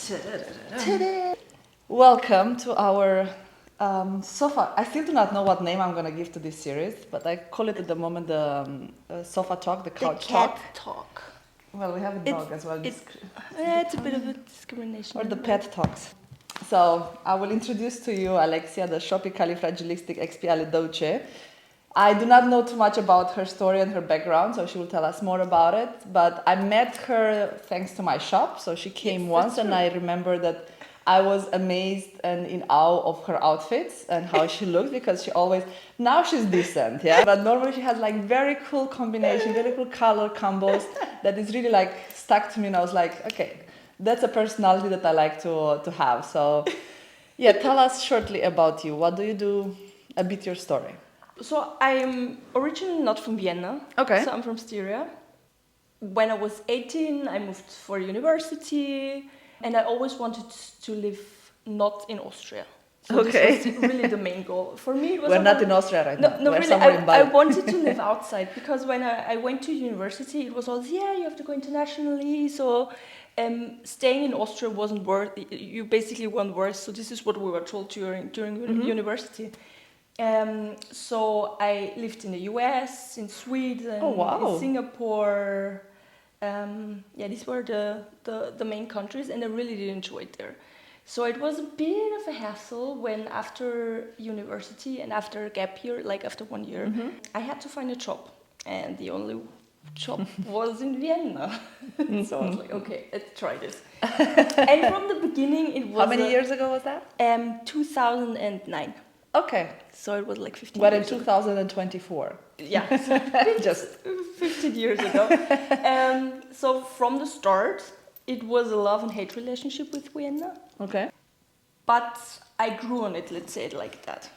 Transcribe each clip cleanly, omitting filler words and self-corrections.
Ta-da. Welcome to our sofa. I still do not know what name I'm going to give to this series, but I call it at the moment the sofa talk, the couch cat talk. Well, we have a dog as well. It's a bit of a discrimination. Or the pet talks. So I will introduce to you Alexia, the Tropically-Fragilistic XP Dolce. I do not know too much about her story and her background, so she will tell us more about it. But I met her thanks to my shop. So she came once, and I remember that I was amazed and in awe of her outfits and how she looked, because she always, now she's decent, yeah? But normally she has like very cool combination, very cool color combos that is really like stuck to me, and I was like, okay, that's a personality that I like to have. So yeah, tell us shortly about you. What do you do? A bit your story. So I'm originally not from Vienna. Okay. So I'm from Styria. When I was 18, I moved for university, and I always wanted to live not in Austria. So this was really the main goal. For me, it was... We're not in Austria right now. No, We're really, somewhere in Bali. I wanted to live outside, because when I went to university, it was always, yeah, you have to go internationally. So staying in Austria wasn't worth it. You basically weren't worth. So this is what we were told during university. So I lived in the US, in Sweden, in Singapore. These were the main countries, and I really did enjoy it there. So it was a bit of a hassle when after university and after a gap year, like after 1 year, I had to find a job, and the only job was in Vienna. So I was like, okay, let's try this. And from the beginning, it was... How many years ago was that? 2009. Okay. So it was like 15 But years in 2024. Yeah, so just 15 years ago. So from the start, it was a love and hate relationship with Vienna. Okay. But I grew on it, let's say it like that.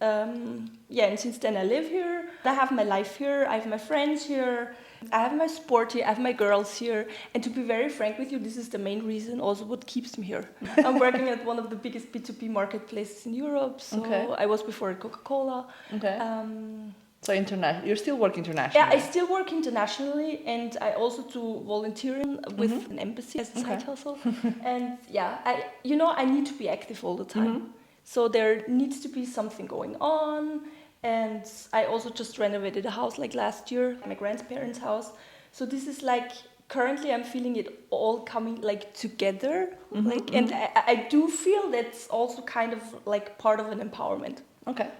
And since then I live here. I have my life here. I have my friends here. I have my sport here. I have my girls here. And to be very frank with you, this is the main reason also what keeps me here. I'm working at one of the biggest B2B marketplaces in Europe. So I was before at Coca-Cola. Okay. So you still work internationally? Yeah, I still work internationally, and I also do volunteering with an embassy as a side hustle. And I need to be active all the time. So there needs to be something going on. And I also just renovated a house like last year, my grandparents' house. So this is like, currently I'm feeling it all coming like together. And I do feel that's also kind of like part of an empowerment. Okay.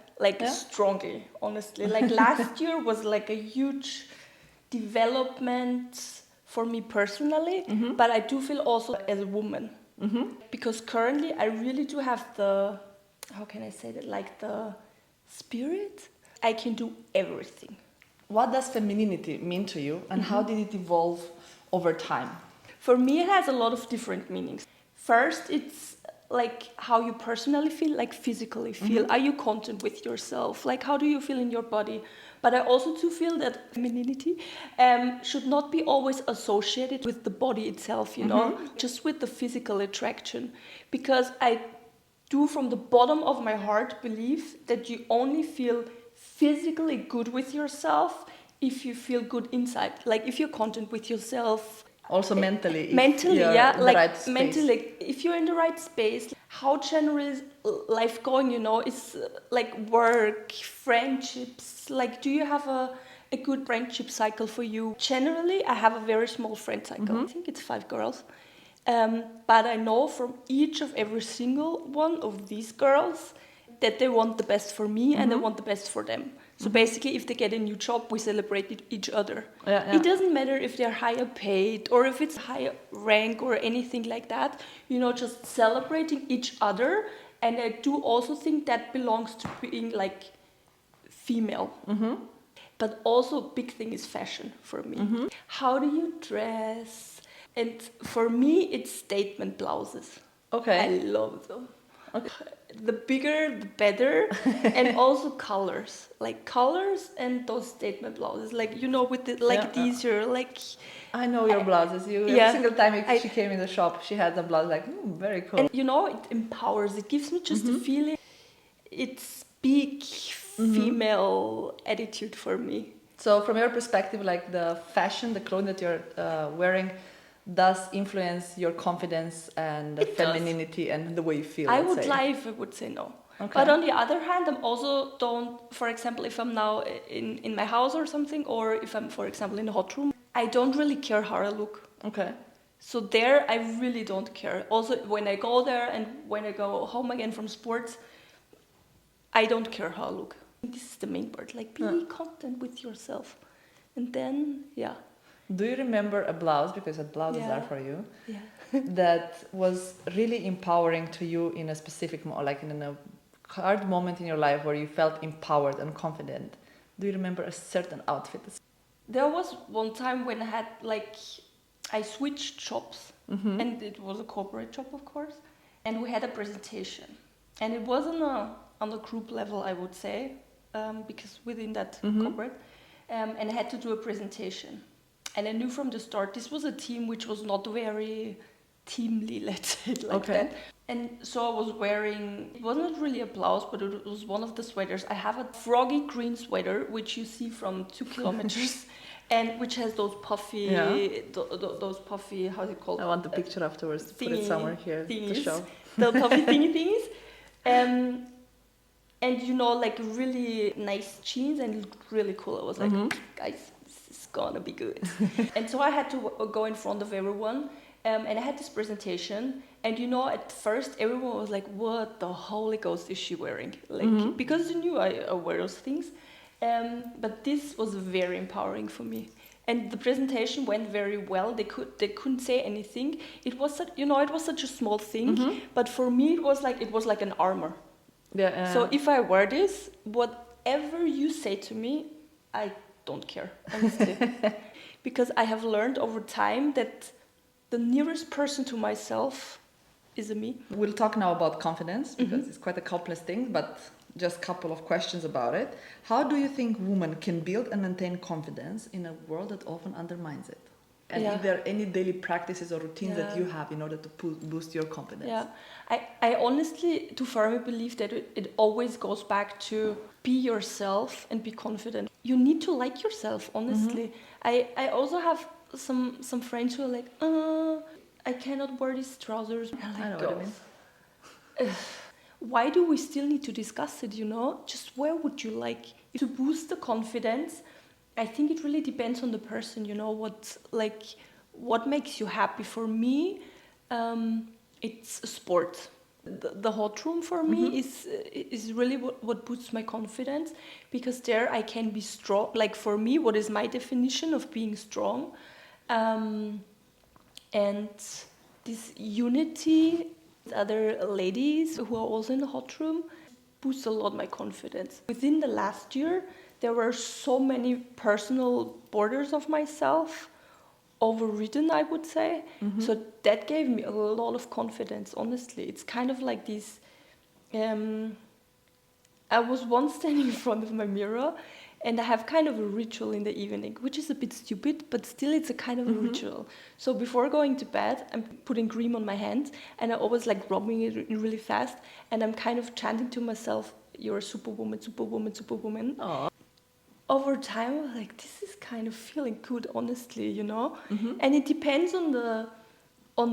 Strongly, honestly. Like last year was like a huge development for me personally, but I do feel also as a woman. Because currently I really do have the, how can I say that, like the spirit. I can do everything. What does femininity mean to you, and how did it evolve over time? For me, it has a lot of different meanings. First, it's like how you personally feel, like physically feel. Are you content with yourself? Like, how do you feel in your body? But I also do feel that femininity should not be always associated with the body itself, you know, just with the physical attraction. Because I do from the bottom of my heart believe that you only feel physically good with yourself if you feel good inside. Like if you're content with yourself. Also mentally. Mentally, mentally, if you're in the right space, how general is life going, you know, is like work, friendships, like do you have a good friendship cycle for you? Generally, I have a very small friend cycle. I think it's 5 girls. But I know from each of every single one of these girls that they want the best for me and they want the best for them. So basically, if they get a new job, we celebrate each other. It doesn't matter if they're higher paid or if it's higher rank or anything like that. You know, just celebrating each other. And I do also think that belongs to being like female. But also a big thing is fashion for me. How do you dress? And for me, it's statement blouses. Okay. I love them. Okay. The bigger, the better. And also colors. Like colors and those statement blouses. Like, you know, with the, like these, you're like... I know your blouses. Every single time she came in the shop, she had the blouse like, very cool. And, you know, it empowers. It gives me just a feeling. It's big female attitude for me. So from your perspective, like the fashion, the clothing that you're wearing, does influence your confidence and It does. femininity and the way you feel? I let's would say? lie if I would say no. Okay. But on the other hand, I'm also don't, for example, if I'm now in my house or something, or if I'm, for example, in a hot room, I don't really care how I look. Okay. So there, I really don't care. Also, when I go there and when I go home again from sports, I don't care how I look. This is the main part, like be content with yourself. And then, yeah. Do you remember a blouse, because blouses are for you, that was really empowering to you in a specific, like in a hard moment in your life where you felt empowered and confident? Do you remember a certain outfit? There was one time when I had I switched jobs, and it was a corporate job, of course, and we had a presentation, and it wasn't on the group level, I would say, because within that corporate, and I had to do a presentation, and I knew from the start this was a team which was not very teamly, let's say it like that. And so I was wearing, it wasn't really a blouse, but it was one of the sweaters. I have a froggy green sweater, which you see from 2 kilometers, and which has those puffy, those puffy, how's it called? I want the picture afterwards to put it somewhere here to show. The puffy thingies. And you know, like really nice jeans, and it looked really cool. I was like, guys, this is gonna be good. And so I had to go in front of everyone. And I had this presentation, and you know, at first everyone was like, "What the Holy Ghost is she wearing?" Like because they knew I wear those things. But this was very empowering for me, and the presentation went very well. They couldn't say anything. It was it was such a small thing, but for me it was like an armor. Yeah. So if I wear this, whatever you say to me, I don't care, honestly, because I have learned over time that the nearest person to myself is a me. We'll talk now about confidence, because it's quite a complex thing, but just a couple of questions about it. How do you think women can build and maintain confidence in a world that often undermines it? And if there are any daily practices or routines that you have in order to boost your confidence? Yeah, I honestly, too firmly believe that it always goes back to be yourself and be confident. You need to like yourself, honestly. I also have some friends who are like, I cannot wear these trousers. I know what I mean. Why do we still need to discuss it, Just where would you like to boost the confidence? I think it really depends on the person, what makes you happy. For me, it's a sport. The hot room for me is really what boosts my confidence, because there I can be strong. Like for me, what is my definition of being strong? And this unity with other ladies who are also in the hot room boosts a lot my confidence. Within the last year, there were so many personal borders of myself overridden, I would say. So that gave me a lot of confidence, honestly. It's kind of like this... I was once standing in front of my mirror, and I have kind of a ritual in the evening, which is a bit stupid, but still it's a kind of a ritual. So before going to bed, I'm putting cream on my hands, and I always rubbing it really fast, and I'm kind of chanting to myself, "You're a superwoman, superwoman, superwoman." Aww. Over time, I was like, this is kind of feeling good, honestly, And it depends on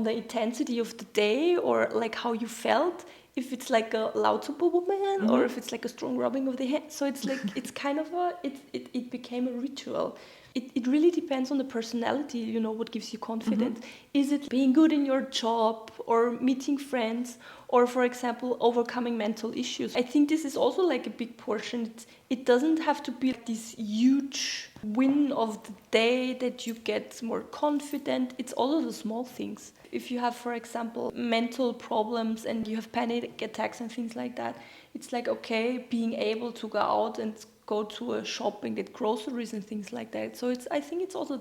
the intensity of the day, or like how you felt. If it's like a loud superwoman, or if it's like a strong rubbing of the hand. So it's like, it's kind of it became a ritual. It really depends on the personality, what gives you confidence. Is it being good in your job, or meeting friends, or, for example, overcoming mental issues? I think this is also like a big portion. It doesn't have to be this huge win of the day that you get more confident. It's also the small things. If you have, for example, mental problems and you have panic attacks and things like that, it's like, okay, being able to go out and go to a shop and get groceries and things like that. So I think it's also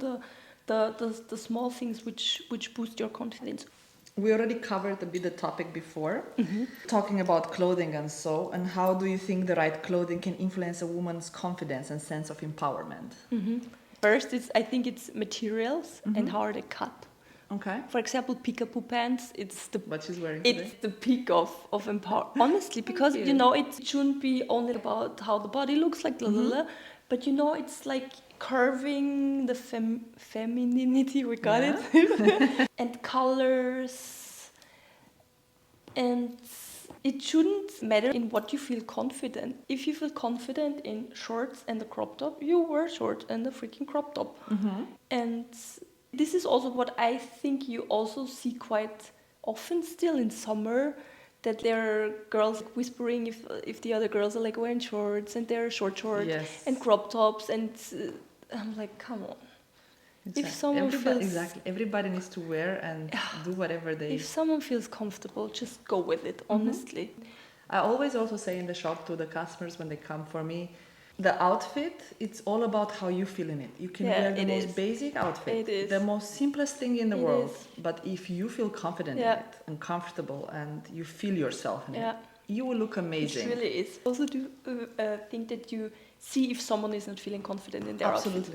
the small things which boost your confidence. We already covered a bit the topic before, talking about clothing and how do you think the right clothing can influence a woman's confidence and sense of empowerment? First, I think it's materials and how are they cut. Okay. For example, peekaboo pants, it's what she's wearing today. The peak of empowerment. Honestly, because it shouldn't be only about how the body looks like, but it's like curving, the femininity, we got it, and colors, and it shouldn't matter in what you feel confident. If you feel confident in shorts and a crop top, you wear shorts and a freaking crop top. And this is also what I think you also see quite often still in summer, that there are girls whispering if the other girls are like wearing shorts, and they're shorts and crop tops, and I'm like, come on. If someone feels everybody needs to wear and do whatever they. If someone feels comfortable, just go with it. Honestly, I always also say in the shop to the customers when they come for me, the outfit, it's all about how you feel in it. You can wear the most basic outfit, the most simplest thing in the world, but if you feel confident in it and comfortable and you feel yourself in it, you will look amazing. It really is. Also, do think that you see if someone is not feeling confident in their outfit.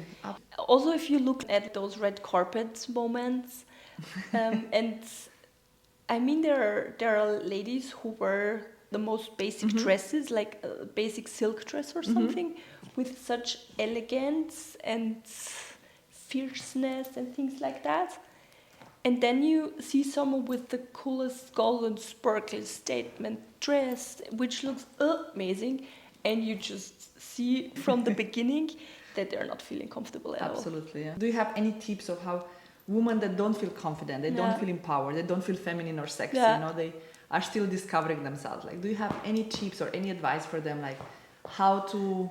Also, if you look at those red carpet moments, and I mean, there are ladies who wear the most basic dresses, like a basic silk dress or something, with such elegance and fierceness and things like that. And then you see someone with the coolest golden sparkle statement dress, which looks amazing, and you just see from the beginning that they're not feeling comfortable at all. Absolutely, yeah. Do you have any tips of how women that don't feel confident, they don't feel empowered, they don't feel feminine or sexy, you know, they are still discovering themselves? Like, do you have any tips or any advice for them, like how to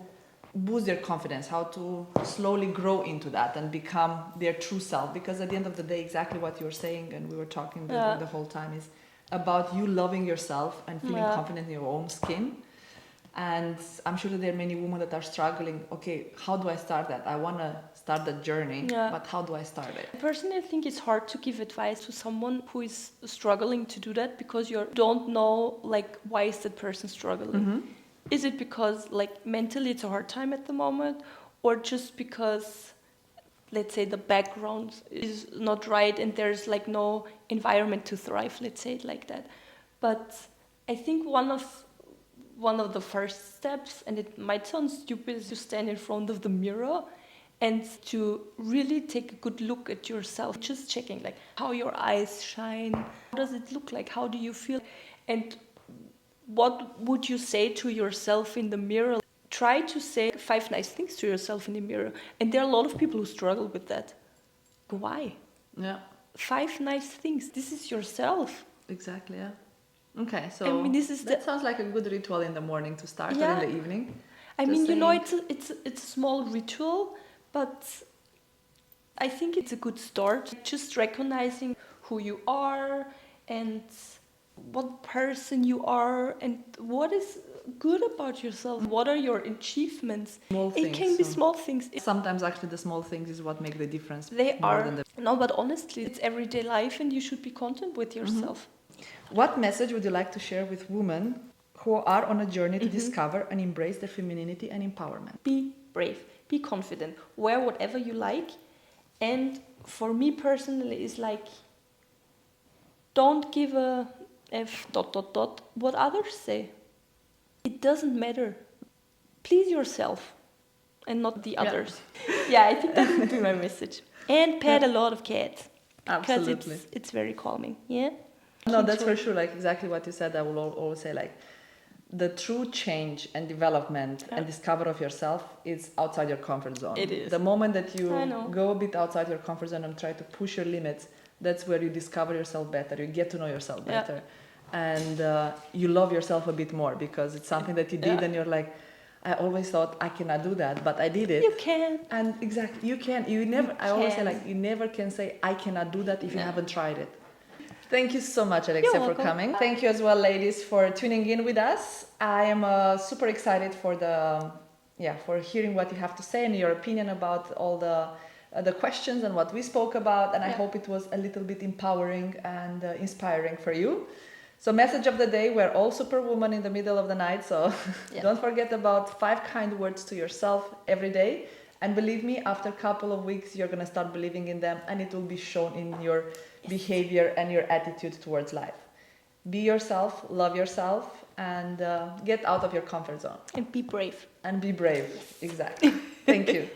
boost their confidence, how to slowly grow into that and become their true self? Because at the end of the day, exactly what you're saying, and we were talking the whole time, is about you loving yourself and feeling confident in your own skin. And I'm sure that there are many women that are struggling. Okay, how do I start that? I want to start that journey, but how do I start it? Personally, I think it's hard to give advice to someone who is struggling to do that, because you don't know, like, why is that person struggling? Is it because, like, mentally it's a hard time at the moment, or just because, let's say, the background is not right and there's, like, no environment to thrive, let's say it like that. But I think one of the first steps, and it might sound stupid, is to stand in front of the mirror and to really take a good look at yourself. Just checking, like, how your eyes shine, how does it look like, how do you feel, and what would you say to yourself in the mirror? Try to say 5 nice things to yourself in the mirror. And there are a lot of people who struggle with that. Why? 5 nice things. This is yourself. Exactly, yeah. Okay, so I mean, that sounds like a good ritual in the morning to start, or in the evening. I mean, you know, it's a small ritual, but I think it's a good start. Just recognizing who you are and what person you are and what is good about yourself. What are your achievements? It can be small things. Sometimes actually the small things is what make the difference. They are. No, but honestly, it's everyday life and you should be content with yourself. What message would you like to share with women who are on a journey to discover and embrace their femininity and empowerment? Be brave, be confident, wear whatever you like. And for me personally, it's like, don't give a F ... what others say. It doesn't matter. Please yourself and not the others. Yeah, I think that would be my message. And pet a lot of cats. Absolutely. Because it's very calming. Yeah? No, that's for sure. Like exactly what you said. I will always say, like, the true change and development and discover of yourself is outside your comfort zone. It is. The moment that you go a bit outside your comfort zone and try to push your limits, that's where you discover yourself better. You get to know yourself better. And you love yourself a bit more, because it's something that you did and you're like, I always thought I cannot do that, but I did it. You can. And exactly, you can. You never. I always say, like, you never can say I cannot do that if you haven't tried it. Thank you so much, Alexia, for coming. Thank you as well, ladies, for tuning in with us. I am super excited for for hearing what you have to say and your opinion about all the questions and what we spoke about. And I hope it was a little bit empowering and inspiring for you. So, message of the day: we're all superwoman in the middle of the night. So don't forget about 5 kind words to yourself every day. And believe me, after a couple of weeks, you're going to start believing in them, and it will be shown in your behavior and your attitude towards life. Be yourself, love yourself, and get out of your comfort zone. And be brave. And be brave, exactly. Thank you.